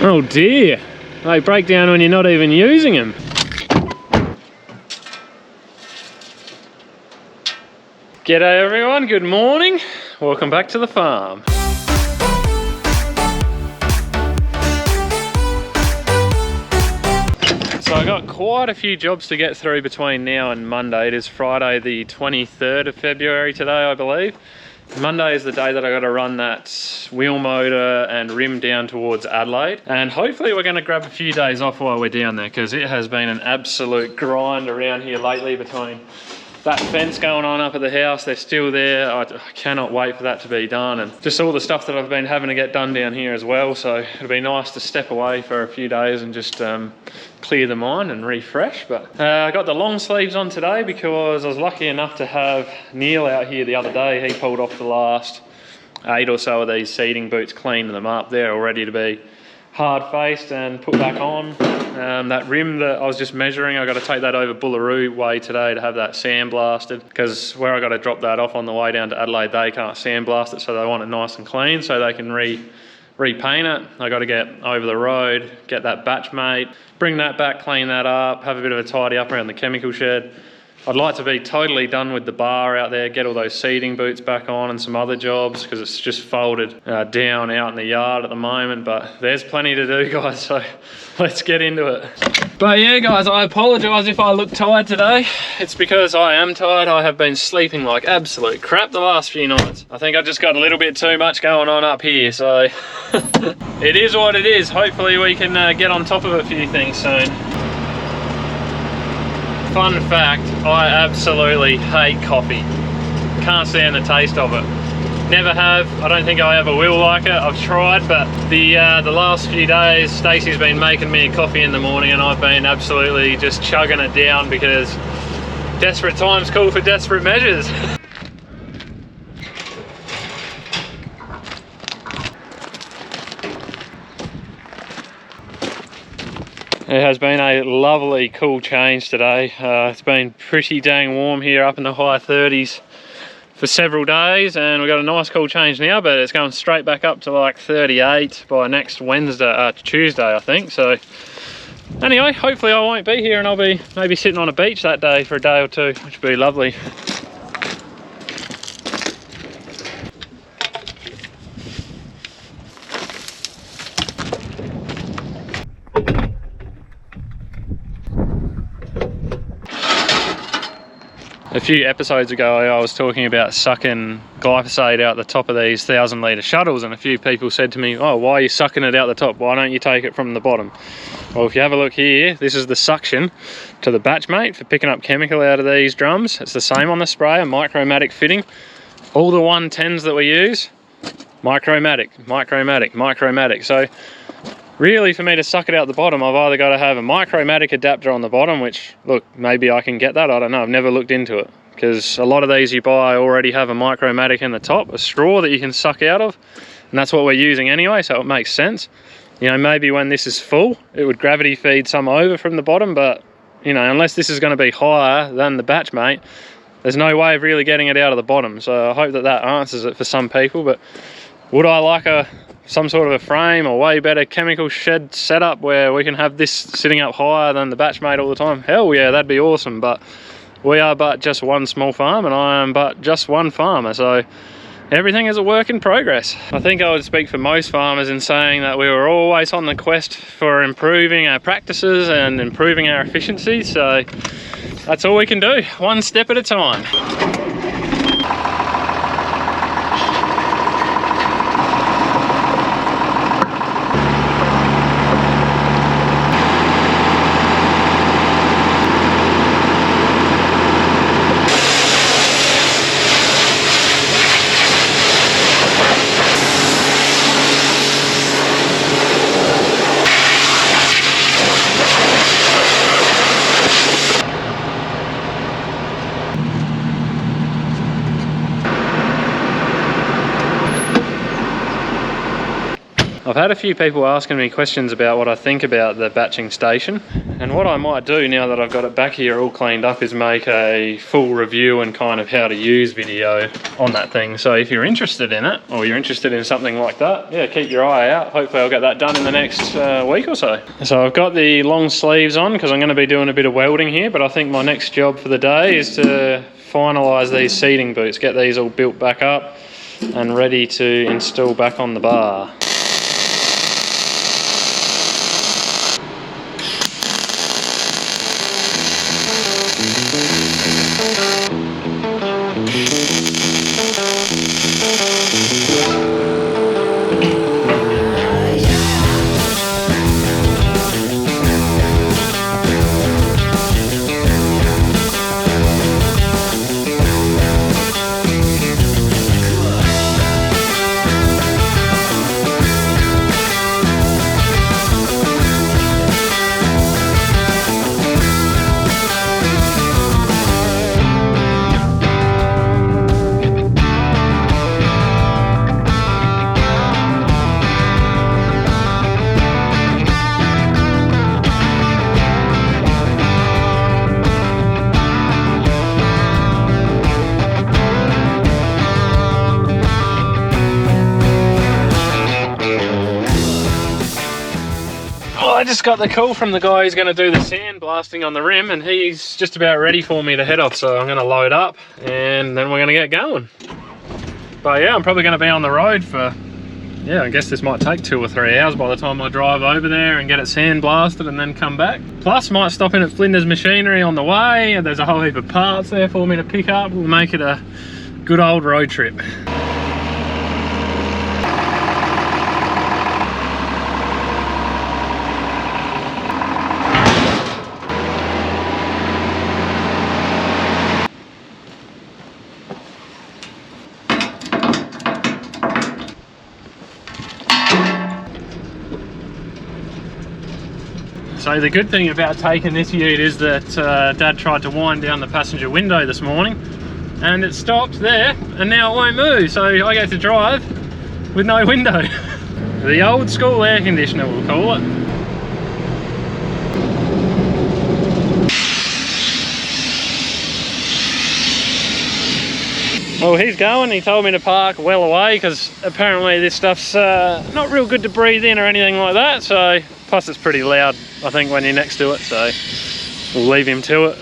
Oh dear, they break down when you're not even using them. G'day everyone, good morning. Welcome back to the farm. So I got quite a few jobs to get through between now and Monday. It is Friday the 23rd of February today, I believe. Monday is the day that I got to run that wheel motor and rim down towards Adelaide. And hopefully we're going to grab a few days off while we're down there, because it has been an absolute grind around here lately between that fence going on up at the house. They're still there. I cannot wait for that to be done, and just all the stuff that I've been having to get done down here as well. So it'll be nice to step away for a few days and just clear the mind and refresh. But I got the long sleeves on today because I was lucky enough to have Neil out here the other day. He pulled off the last 8 or so of these seating boots, cleaning them up. They're all ready to be hard faced and put back on. That rim that I was just measuring, I got to take that over Bourgault way today to have that sandblasted, because where I got to drop that off on the way down to Adelaide, they can't sandblast it, so they want it nice and clean so they can repaint it. I got to get over the road, get that batch mate, bring that back, clean that up, have a bit of a tidy up around the chemical shed. I'd like to be totally done with the bar out there, get all those seating boots back on and some other jobs, because it's just folded down out in the yard at the moment. But there's plenty to do, guys, so let's get into it. But yeah, guys, I apologise if I look tired today. It's because I am tired. I have been sleeping like absolute crap the last few nights. I think I just got a little bit too much going on up here, so it is what it is. Hopefully we can get on top of a few things soon. Fun fact, I absolutely hate coffee. Can't stand the taste of it. Never have. I don't think I ever will like it. I've tried, but the last few days Stacey's been making me a coffee in the morning and I've been absolutely just chugging it down, because desperate times call for desperate measures. It has been a lovely cool change today. It's been pretty dang warm here, up in the high 30s for several days, and we've got a nice cool change now, but it's going straight back up to like 38 by next Tuesday I think. So anyway, hopefully I won't be here and I'll be maybe sitting on a beach that day for a day or two, which would be lovely. A few episodes ago I was talking about sucking glyphosate out the top of these 1,000 litre shuttles, and a few people said to me, oh, why are you sucking it out the top? Why don't you take it from the bottom? Well, if you have a look here, this is the suction to the batch mate for picking up chemical out of these drums. It's the same on the sprayer, micromatic fitting. All the 110s that we use, micromatic, micromatic, micromatic. So really, for me to suck it out the bottom, I've either got to have a micromatic adapter on the bottom, which, look, maybe I can get that, I don't know, I've never looked into it, because a lot of these you buy already have a micromatic in the top, a straw that you can suck out of, and that's what we're using anyway, so it makes sense. You know, maybe when this is full, it would gravity feed some over from the bottom, but, you know, unless this is going to be higher than the batch mate, there's no way of really getting it out of the bottom. So I hope that that answers it for some people. But would I like some sort of a frame or way better chemical shed setup where we can have this sitting up higher than the batch mate all the time? Hell yeah, that'd be awesome. But we are but just one small farm, and I am but just one farmer, so everything is a work in progress. I think I would speak for most farmers in saying that we were always on the quest for improving our practices and improving our efficiency, so that's all we can do, one step at a time. I've had a few people asking me questions about what I think about the batching station, and what I might do now that I've got it back here all cleaned up is make a full review and kind of how to use video on that thing. So if you're interested in it, or you're interested in something like that, yeah, keep your eye out. Hopefully I'll get that done in the next week or so. So I've got the long sleeves on because I'm going to be doing a bit of welding here, but I think my next job for the day is to finalise these seating boots, get these all built back up and ready to install back on the bar. I just got the call from the guy who's going to do the sandblasting on the rim, and he's just about ready for me to head off, so I'm going to load up and then we're going to get going. But yeah, I'm probably going to be on the road for, yeah, I guess this might take 2 or 3 hours by the time I drive over there and get it sandblasted and then come back. Plus might stop in at Flinders Machinery on the way, and there's a whole heap of parts there for me to pick up. We'll make it a good old road trip. So the good thing about taking this ute is that Dad tried to wind down the passenger window this morning and it stopped there and now it won't move, so I get to drive with no window. The old school air conditioner, we'll call it. Well, he's going. He told me to park well away because apparently this stuff's not real good to breathe in or anything like that, so plus it's pretty loud, I think, when you're next to it, so we'll leave him to it.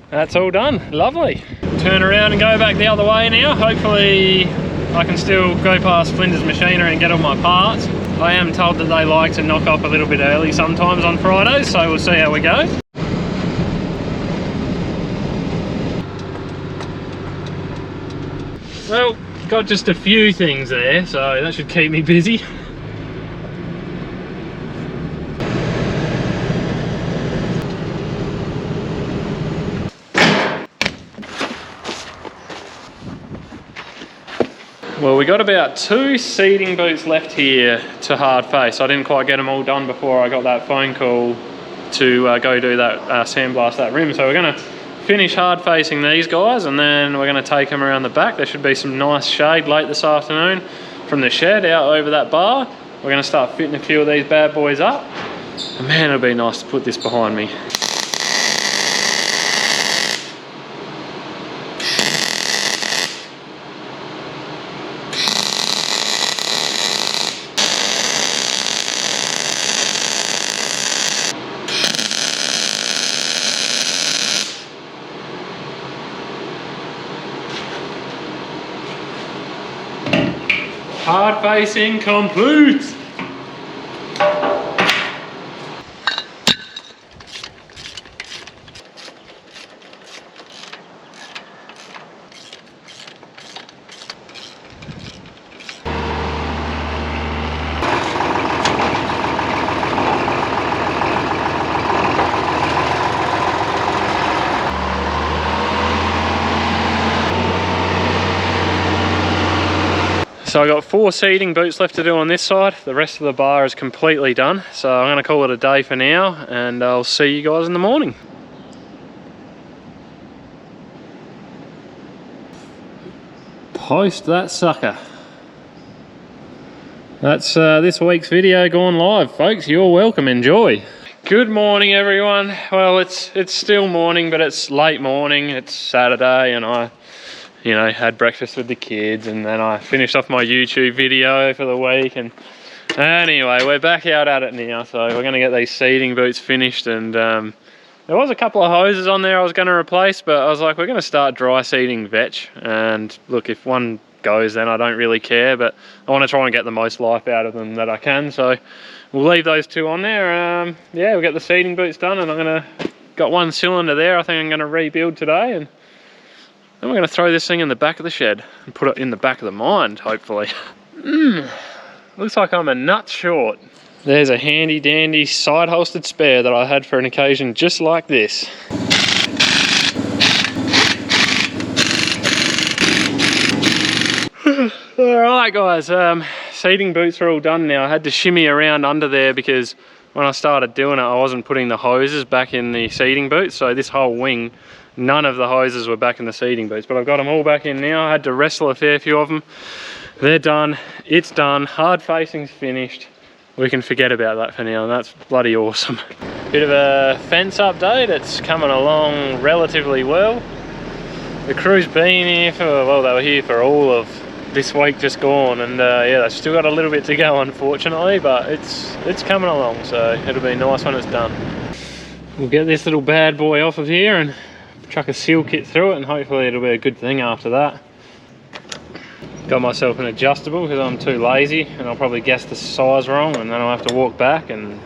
That's all done. Lovely. Turn around and go back the other way now. Hopefully I can still go past Flinders Machinery and get all my parts. I am told that they like to knock off a little bit early sometimes on Fridays, so we'll see how we go. Well, got just a few things there, so that should keep me busy. Well, we got about 2 seating boots left here to hard face. I didn't quite get them all done before I got that phone call to go do that sandblast that rim. So we're going to finish hard facing these guys and then we're going to take them around the back. There should be some nice shade late this afternoon from the shed out over that bar. We're going to start fitting a few of these bad boys up. And man, it'll be nice to put this behind me. Hard facing complete. So I got 4 seating boots left to do on this side. The rest of the bar is completely done. So I'm going to call it a day for now and I'll see you guys in the morning. post that sucker. That's this week's video gone live, folks. You're welcome, enjoy. Good morning, everyone. Well, it's still morning, but it's late morning. It's Saturday, and I, had breakfast with the kids, and then I finished off my YouTube video for the week. And anyway, we're back out at it now, so we're going to get these seeding boots finished. And there was a couple of hoses on there I was going to replace, but I was like, we're going to start dry seeding vetch. And look, if one goes, then I don't really care, but I want to try and get the most life out of them that I can. So we'll leave those two on there. Yeah, we'll get the seeding boots done, and got one cylinder there I think I'm going to rebuild today, and then we're going to throw this thing in the back of the shed and put it in the back of the mind, hopefully. Looks like I'm a nut short. There's a handy dandy side holstered spare that I had for an occasion just like this. Alright guys, seeding boots are all done now. I had to shimmy around under there because when I started doing it I wasn't putting the hoses back in the seeding boots, so this whole wing, none of the hoses were back in the seeding boots, but I've got them all back in now. I had to wrestle a fair few of them. They're done, it's done, hard facing's finished. We can forget about that for now, and that's bloody awesome. Bit of a fence update, it's coming along relatively well. The crew's been here for, well, they were here for all of this week just gone, and yeah, they've still got a little bit to go unfortunately, but it's coming along, so it'll be nice when it's done. We'll get this little bad boy off of here and chuck a seal kit through it, and hopefully it'll be a good thing after that. Got myself an adjustable because I'm too lazy, and I'll probably guess the size wrong, and then I'll have to walk back, and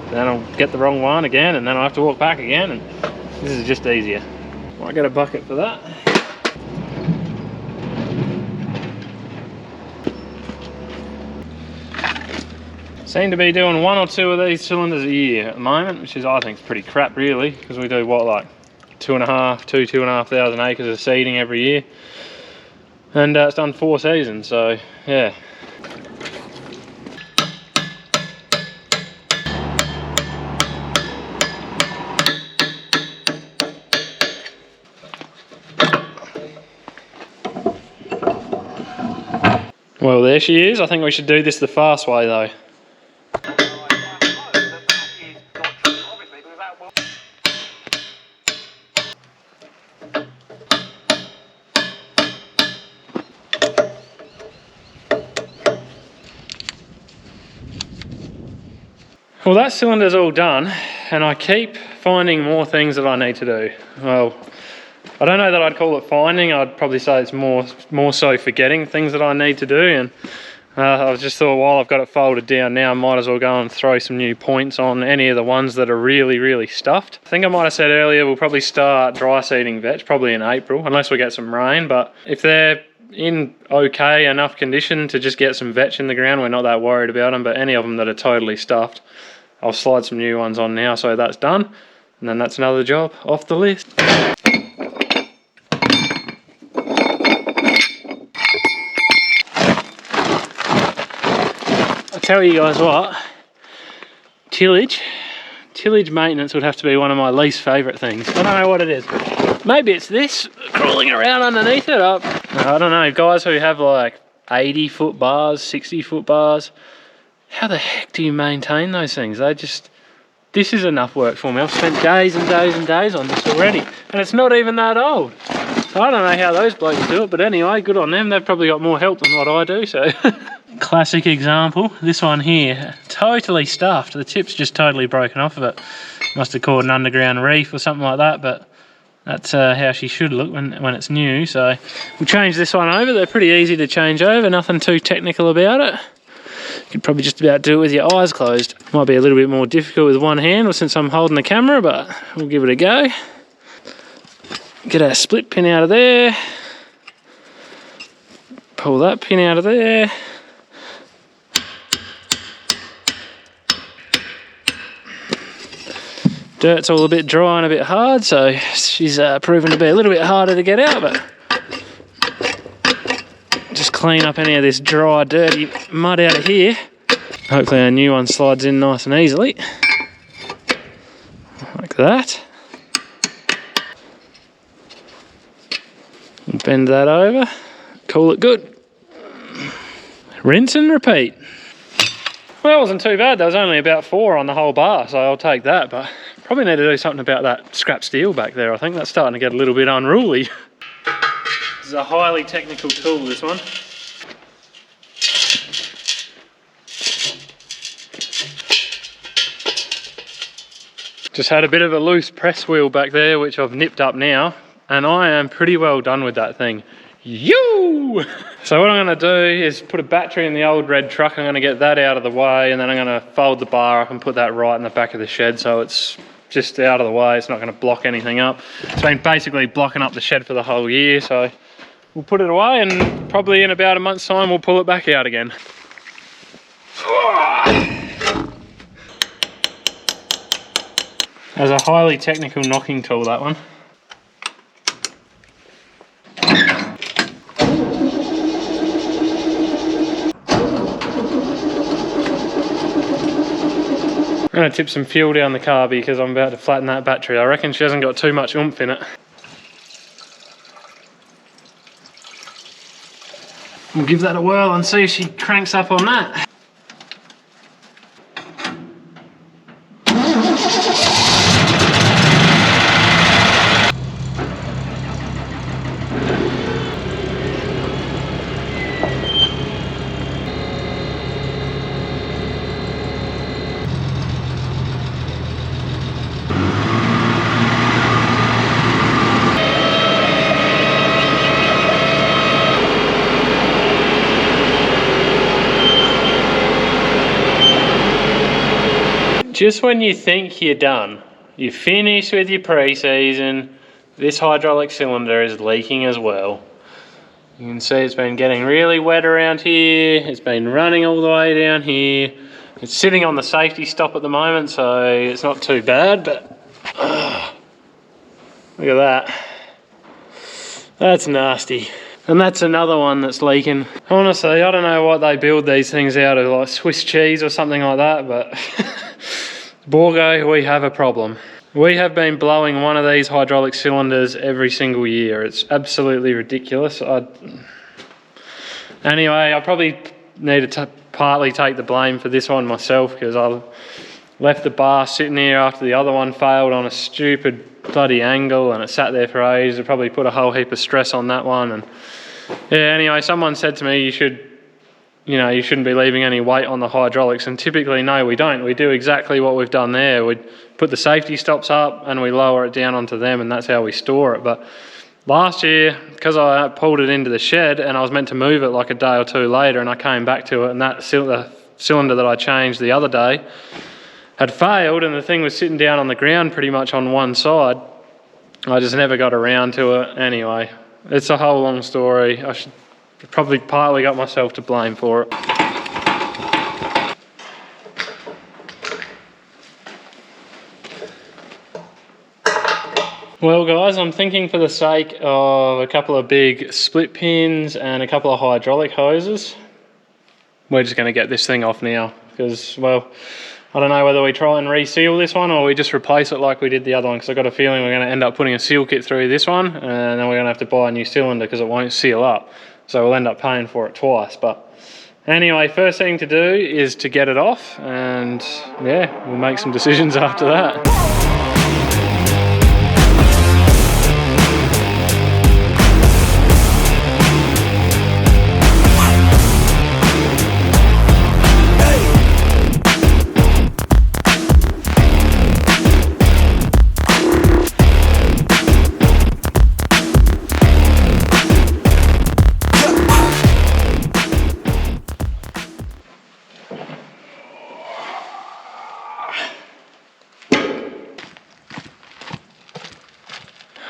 then I'll get the wrong one again, and then I'll have to walk back again, and this is just easier. Might get a bucket for that. Seem to be doing 1 or 2 of these cylinders a year at the moment, which is, I think, is pretty crap really, because we do what, like 2,500 acres of seeding every year, and it's done 4 seasons, so yeah. Well, there she is. I think we should do this the fast way though. Well, that cylinder's all done, and I keep finding more things that I need to do. Well, I don't know that I'd call it finding, I'd probably say it's more so forgetting things that I need to do, and I just thought while I've got it folded down now, I might as well go and throw some new points on any of the ones that are really, really stuffed. I think I might have said earlier we'll probably start dry seeding vetch probably in April, unless we get some rain, but if they're in okay enough condition to just get some vetch in the ground, we're not that worried about them, but any of them that are totally stuffed, I'll slide some new ones on now, so that's done, and then that's another job off the list. I'll tell you guys what, tillage maintenance would have to be one of my least favourite things. I don't know what it is. Maybe it's this, crawling around underneath it up. I don't know, guys who have like 80-foot bars, 60-foot bars, how the heck do you maintain those things? This is enough work for me. I've spent days and days and days on this already, and it's not even that old. So I don't know how those blokes do it, but anyway, good on them. They've probably got more help than what I do, so. Classic example, this one here, totally stuffed. The tip's just totally broken off of it. Must have caught an underground reef or something like that, but that's how she should look when it's new. So we'll change this one over. They're pretty easy to change over, nothing too technical about it. You could probably just about do it with your eyes closed. Might be a little bit more difficult with one hand since I'm holding the camera, but we'll give it a go. Get our split pin out of there. Pull that pin out of there. Dirt's all a bit dry and a bit hard, so she's proven to be a little bit harder to get out, but just clean up any of this dry, dirty mud out of here. Hopefully our new one slides in nice and easily. Like that. And bend that over. Call it good. Rinse and repeat. Well, it wasn't too bad. There was only about 4 on the whole bar, so I'll take that. But probably need to do something about that scrap steel back there. I think that's starting to get a little bit unruly. This is a highly technical tool, this one. Just had a bit of a loose press wheel back there, which I've nipped up now, and I am pretty well done with that thing. Yoo! So what I'm going to do is put a battery in the old red truck. I'm going to get that out of the way, and then I'm going to fold the bar up and put that right in the back of the shed so it's just out of the way. It's not going to block anything up. It's been basically blocking up the shed for the whole year, so we'll put it away, and probably in about a month's time we'll pull it back out again. That's a highly technical knocking tool, that one. I'm going to tip some fuel down the car because I'm about to flatten that battery. I reckon she hasn't got too much oomph in it. We'll give that a whirl and see if she cranks up on that. Just when you think you're done, you're finished with your pre-season, this hydraulic cylinder is leaking as well. You can see it's been getting really wet around here, it's been running all the way down here. It's sitting on the safety stop at the moment, so it's not too bad, but look at that. That's nasty. And that's another one that's leaking. Honestly, I don't know what they build these things out of, like Swiss cheese or something like that, but Bourgault, we have a problem. We have been blowing one of these hydraulic cylinders every single year. It's absolutely ridiculous. Anyway, I probably need to partly take the blame for this one myself, because I left the bar sitting here after the other one failed on a stupid bloody angle, and it sat there for ages. It probably put a whole heap of stress on that one. And yeah, anyway, someone said to me, you shouldn't be leaving any weight on the hydraulics, and typically, no, we don't. We do exactly what we've done there. We put the safety stops up and we lower it down onto them, and that's how we store it. But last year, because I pulled it into the shed and I was meant to move it like a day or two later, and I came back to it, and that cylinder that I changed the other day had failed, and the thing was sitting down on the ground pretty much on one side. I just never got around to it. Anyway, it's a whole long story. I should probably partly got myself to blame for it. Well guys, I'm thinking for the sake of a couple of big split pins and a couple of hydraulic hoses, we're just going to get this thing off now, because, well, I don't know whether we try and reseal this one or we just replace it like we did the other one, because I've got a feeling we're going to end up putting a seal kit through this one, and then we're going to have to buy a new cylinder because it won't seal up. So we'll end up paying for it twice. But anyway, first thing to do is to get it off, and yeah, we'll make some decisions after that.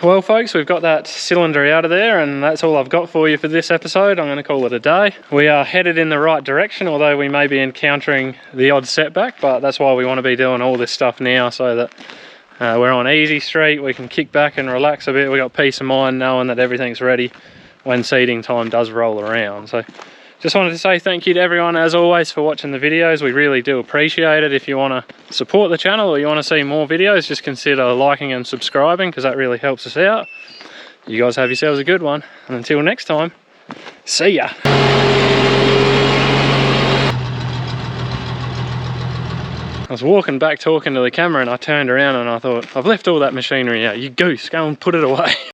Well folks, we've got that cylinder out of there, and that's all I've got for you for this episode. I'm going to call it a day. We are headed in the right direction, although we may be encountering the odd setback, but that's why we want to be doing all this stuff now, so that we're on easy street, we can kick back and relax a bit. We've got peace of mind knowing that everything's ready when seeding time does roll around. So just wanted to say thank you to everyone, as always, for watching the videos. We really do appreciate it. If you want to support the channel or you want to see more videos, just consider liking and subscribing, because that really helps us out. You guys have yourselves a good one, and until next time, See ya. I was walking back talking to the camera and I turned around and I thought, I've left all that machinery out. You goose, go and put it away.